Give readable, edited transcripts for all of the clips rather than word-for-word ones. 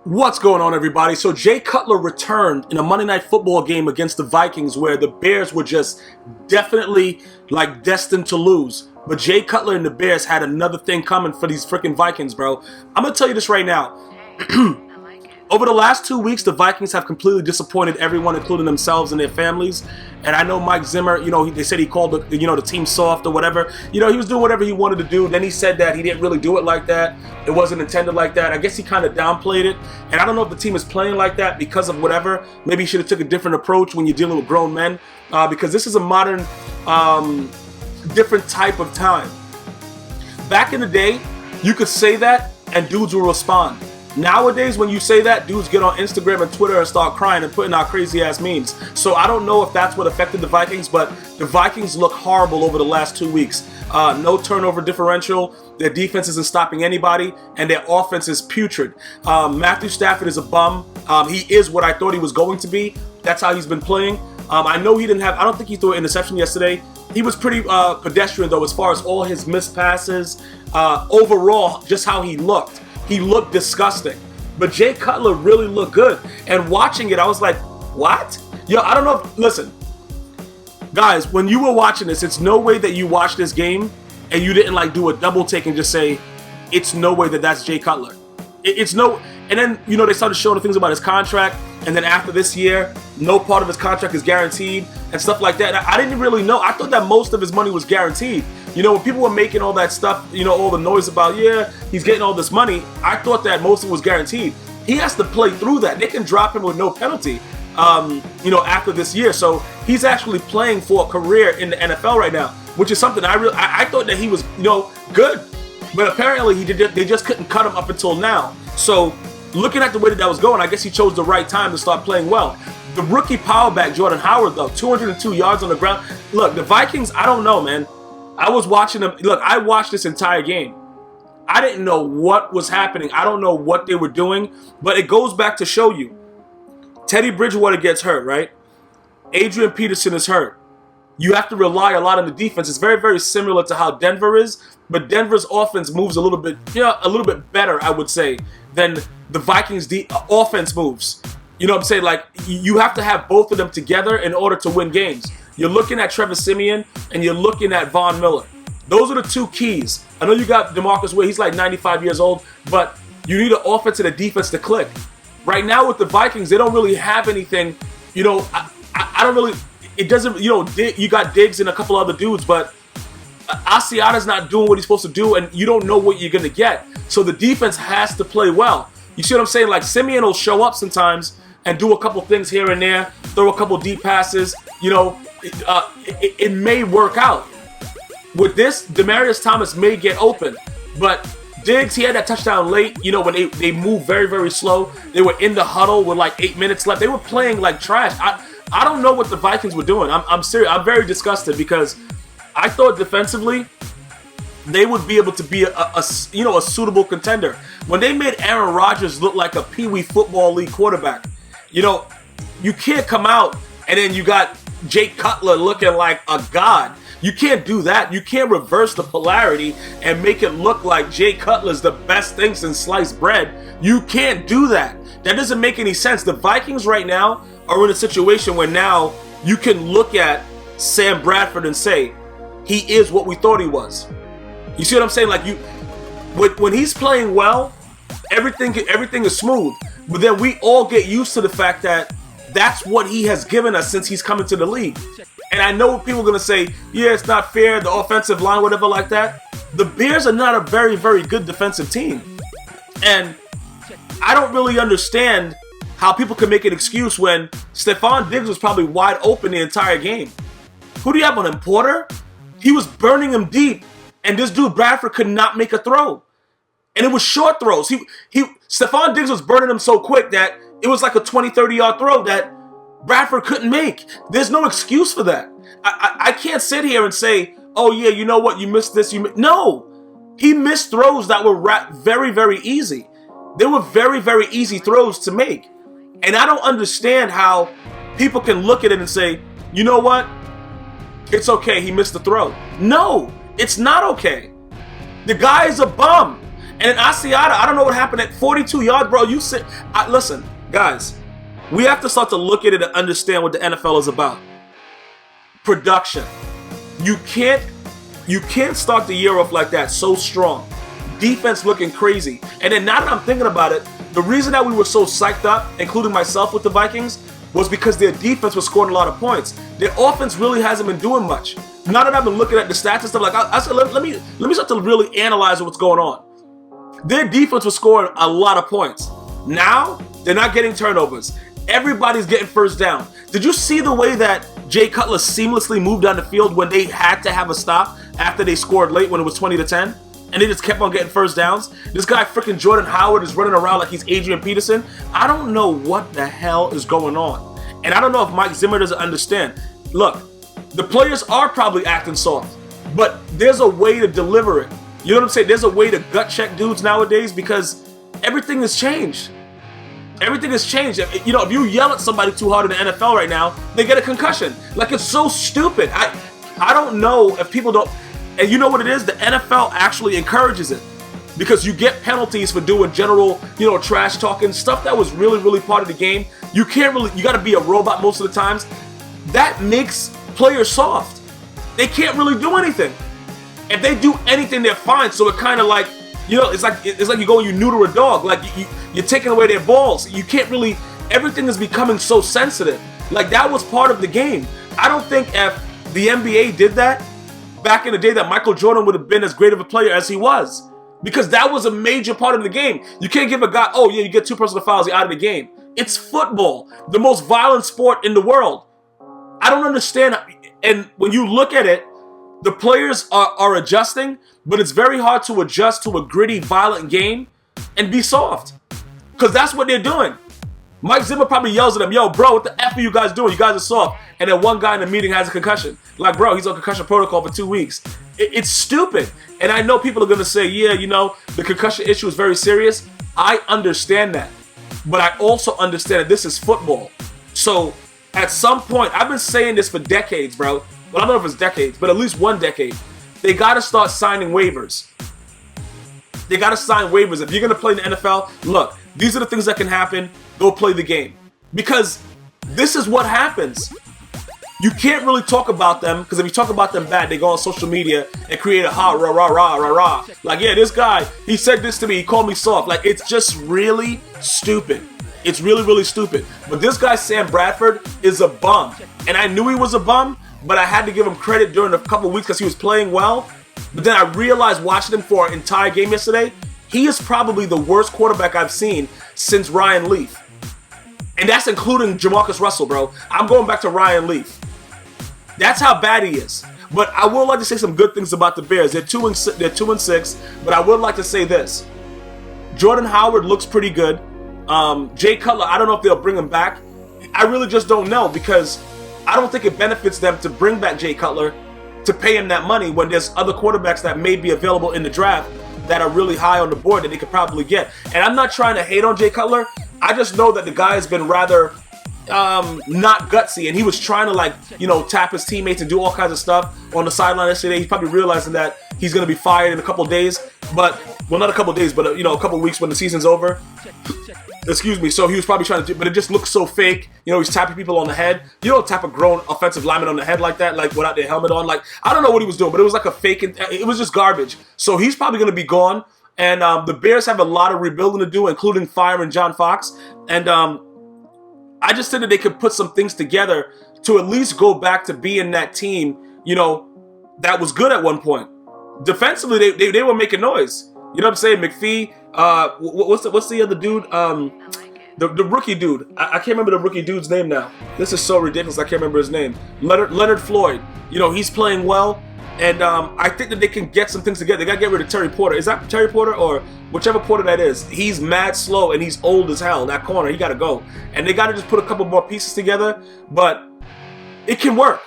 What's going on, everybody? So Jay Cutler returned in a Monday Night Football game against the Vikings where the Bears were just definitely like destined to lose. But Jay Cutler and the Bears had another thing coming for these freaking Vikings, bro. I'm going to tell you this right now. Over the last 2 weeks, the Vikings have completely disappointed everyone, including themselves and their families. And I know Mike Zimmer, they said he called the team soft or whatever. He was doing whatever he wanted to do. Then he said that he didn't really do it like that. It wasn't intended like that. I guess he kind of downplayed it. And I don't know if the team is playing like that because of whatever. Maybe he should have took a different approach when you're dealing with grown men. Because this is a modern, different type of time. Back in the day, you could say that and dudes will respond. Nowadays, when you say that, dudes get on Instagram and Twitter and start crying and putting out crazy-ass memes. So I don't know if that's what affected the Vikings, but the Vikings look horrible over the last 2 weeks. No turnover differential, their defense isn't stopping anybody, and their offense is putrid. Matthew Stafford is a bum. He is what I thought he was going to be. That's how he's been playing. I know he didn't have, I don't think he threw an interception yesterday. He was pretty pedestrian, though, as far as all his missed passes. Overall, just how he looked. He looked disgusting. But Jay Cutler really looked good. And watching it, I was like, what? Yo, I don't know if, listen. Guys, when you were watching this, it's no way that you watched this game and you didn't do a double take and just say, it's no way that that's Jay Cutler. It's no, and then, they started showing the things about his contract. And then after this year, no part of his contract is guaranteed and stuff like that. I didn't really know. I thought that most of his money was guaranteed. When people were making all that stuff, all the noise about, yeah, he's getting all this money, I thought that most of it was guaranteed. He has to play through that. They can drop him with no penalty, after this year. So he's actually playing for a career in the NFL right now, which is something I thought that he was, good. But apparently they just couldn't cut him up until now. So looking at the way that was going, I guess he chose the right time to start playing well. The rookie power back, Jordan Howard, though, 202 yards on the ground. Look, the Vikings, I don't know, man. I was watching them. Look, I watched this entire game. I didn't know what was happening. I don't know what they were doing, but it goes back to show you. Teddy Bridgewater gets hurt, right? Adrian Peterson is hurt. You have to rely a lot on the defense. It's very, very similar to how Denver is, but Denver's offense moves a little bit better, I would say, than the Vikings' offense moves. You know what I'm saying? You have to have both of them together in order to win games. You're looking at Trevor Siemian and you're looking at Von Miller. Those are the two keys. I know you got DeMarcus Ware. He's like 95 years old, but you need an offense and a defense to click. Right now with the Vikings, they don't really have anything. I don't really. It doesn't. You got Diggs and a couple other dudes, but Asiata's not doing what he's supposed to do, and you don't know what you're gonna get. So the defense has to play well. You see what I'm saying? Siemian will show up sometimes and do a couple things here and there, throw a couple deep passes. It may work out. With this, Demaryius Thomas may get open, but Diggs, he had that touchdown late, when they moved very, very slow. They were in the huddle with 8 minutes left. They were playing like trash. I don't know what the Vikings were doing. I'm serious. I'm very disgusted because I thought defensively they would be able to be a suitable contender. When they made Aaron Rodgers look like a Pee Wee Football League quarterback, you can't come out and then you got Jay Cutler looking like a god. You can't do that. You can't reverse the polarity and make it look like Jay Cutler's the best thing since sliced bread. You can't do that. That doesn't make any sense. The Vikings right now are in a situation where now you can look at Sam Bradford and say, he is what we thought he was. You see what I'm saying? When he's playing well, everything is smooth. But then we all get used to the fact that that's what he has given us since he's come into the league. And I know people are going to say, yeah, it's not fair, the offensive line, whatever like that. The Bears are not a very, very good defensive team. And I don't really understand how people can make an excuse when Stephon Diggs was probably wide open the entire game. Who do you have on him, Porter? He was burning him deep, and this dude Bradford could not make a throw. And it was short throws. Stephon Diggs was burning him so quick that it was like a 20, 30-yard throw that Bradford couldn't make. There's no excuse for that. I can't sit here and say, oh, yeah, you know what? You missed this. No. He missed throws that were very, very easy. They were very, very easy throws to make. And I don't understand how people can look at it and say, you know what? It's okay. He missed the throw. No, it's not okay. The guy is a bum. And then Asiata, I don't know what happened at 42 yards, bro. Listen, guys, we have to start to look at it and understand what the NFL is about. Production. You can't start the year off like that, so strong. Defense looking crazy. And then now that I'm thinking about it, the reason that we were so psyched up, including myself with the Vikings, was because their defense was scoring a lot of points. Their offense really hasn't been doing much. Now that I've been looking at the stats and stuff, like I said, let me start to really analyze what's going on. Their defense was scoring a lot of points. Now, they're not getting turnovers. Everybody's getting first down. Did you see the way that Jay Cutler seamlessly moved down the field when they had to have a stop after they scored late when it was 20-10? And they just kept on getting first downs? This guy freaking Jordan Howard is running around like he's Adrian Peterson. I don't know what the hell is going on. And I don't know if Mike Zimmer doesn't understand. Look, the players are probably acting soft, but there's a way to deliver it. You know what I'm saying? There's a way to gut check dudes nowadays because everything has changed. Everything has changed. You know, if you yell at somebody too hard in the NFL right now, they get a concussion. Like, it's so stupid. I don't know if people don't... And you know what it is? The NFL actually encourages it because you get penalties for doing general, trash talking, stuff that was really, really part of the game. You got to be a robot most of the times. That makes players soft. They can't really do anything. If they do anything, they're fine. So it kind of like, it's like you go and you neuter a dog. Like you're taking away their balls. You can't really, everything is becoming so sensitive. Like that was part of the game. I don't think if the NBA did that back in the day that Michael Jordan would have been as great of a player as he was. Because that was a major part of the game. You can't give a guy, oh yeah, you get 2 personal fouls, you're out of the game. It's football, the most violent sport in the world. I don't understand. And when you look at it, the players are adjusting, but it's very hard to adjust to a gritty, violent game and be soft. Because that's what they're doing. Mike Zimmer probably yells at them, yo, bro, what the F are you guys doing? You guys are soft. And then one guy in the meeting has a concussion. Like, bro, he's on concussion protocol for 2 weeks. It's stupid. And I know people are going to say, yeah, the concussion issue is very serious. I understand that. But I also understand that this is football. So at some point, I've been saying this for decades, bro. Well, I don't know if it's decades, but at least 1 decade. They got to start signing waivers. They got to sign waivers. If you're going to play in the NFL, look, these are the things that can happen. Go play the game. Because this is what happens. You can't really talk about them, because if you talk about them bad, they go on social media and create a ha, rah, rah, rah, rah, rah. Like, yeah, this guy, he said this to me, he called me soft. Like, it's just really stupid. It's really, really stupid. But this guy, Sam Bradford, is a bum. And I knew he was a bum, but I had to give him credit during a couple weeks because he was playing well. But then I realized watching him for an entire game yesterday, he is probably the worst quarterback I've seen since Ryan Leaf. And that's including Jamarcus Russell, bro. I'm going back to Ryan Leaf. That's how bad he is. But I would like to say some good things about the Bears. They're 2-6, but I would like to say this. Jordan Howard looks pretty good. Jay Cutler, I don't know if they'll bring him back. I really just don't know because I don't think it benefits them to bring back Jay Cutler to pay him that money when there's other quarterbacks that may be available in the draft that are really high on the board that they could probably get. And I'm not trying to hate on Jay Cutler. I just know that the guy has been rather not gutsy, and he was trying to tap his teammates and do all kinds of stuff on the sideline yesterday. He's probably realizing that he's going to be fired in a couple of days, but not a couple of days, but a couple of weeks when the season's over. Excuse me. So he was probably trying to do, but it just looks so fake. He's tapping people on the head. You don't tap a grown offensive lineman on the head like that, like without their helmet on. Like, I don't know what he was doing, but it was like a fake. It was just garbage. So he's probably going to be gone. And the Bears have a lot of rebuilding to do, including firing John Fox. And I just think that they could put some things together to at least go back to being that team, that was good at one point. Defensively, they were making noise. You know what I'm saying? McPhee, what's the other dude? The rookie dude. I can't remember the rookie dude's name now. This is so ridiculous. I can't remember his name. Leonard Floyd. He's playing well. And I think that they can get some things together. They got to get rid of Terry Porter. Is that Terry Porter or whichever Porter that is? He's mad slow and he's old as hell. That corner, he got to go. And they got to just put a couple more pieces together. But it can work.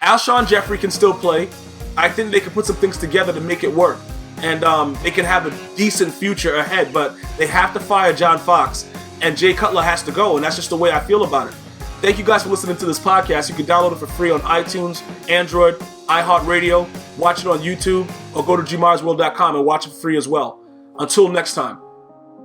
Alshon Jeffrey can still play. I think they can put some things together to make it work. And they can have a decent future ahead. But they have to fire John Fox. And Jay Cutler has to go. And that's just the way I feel about it. Thank you guys for listening to this podcast. You can download it for free on iTunes, Android, iHeartRadio, watch it on YouTube, or go to GmiasWorld.com and watch it for free as well. Until next time,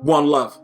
one love.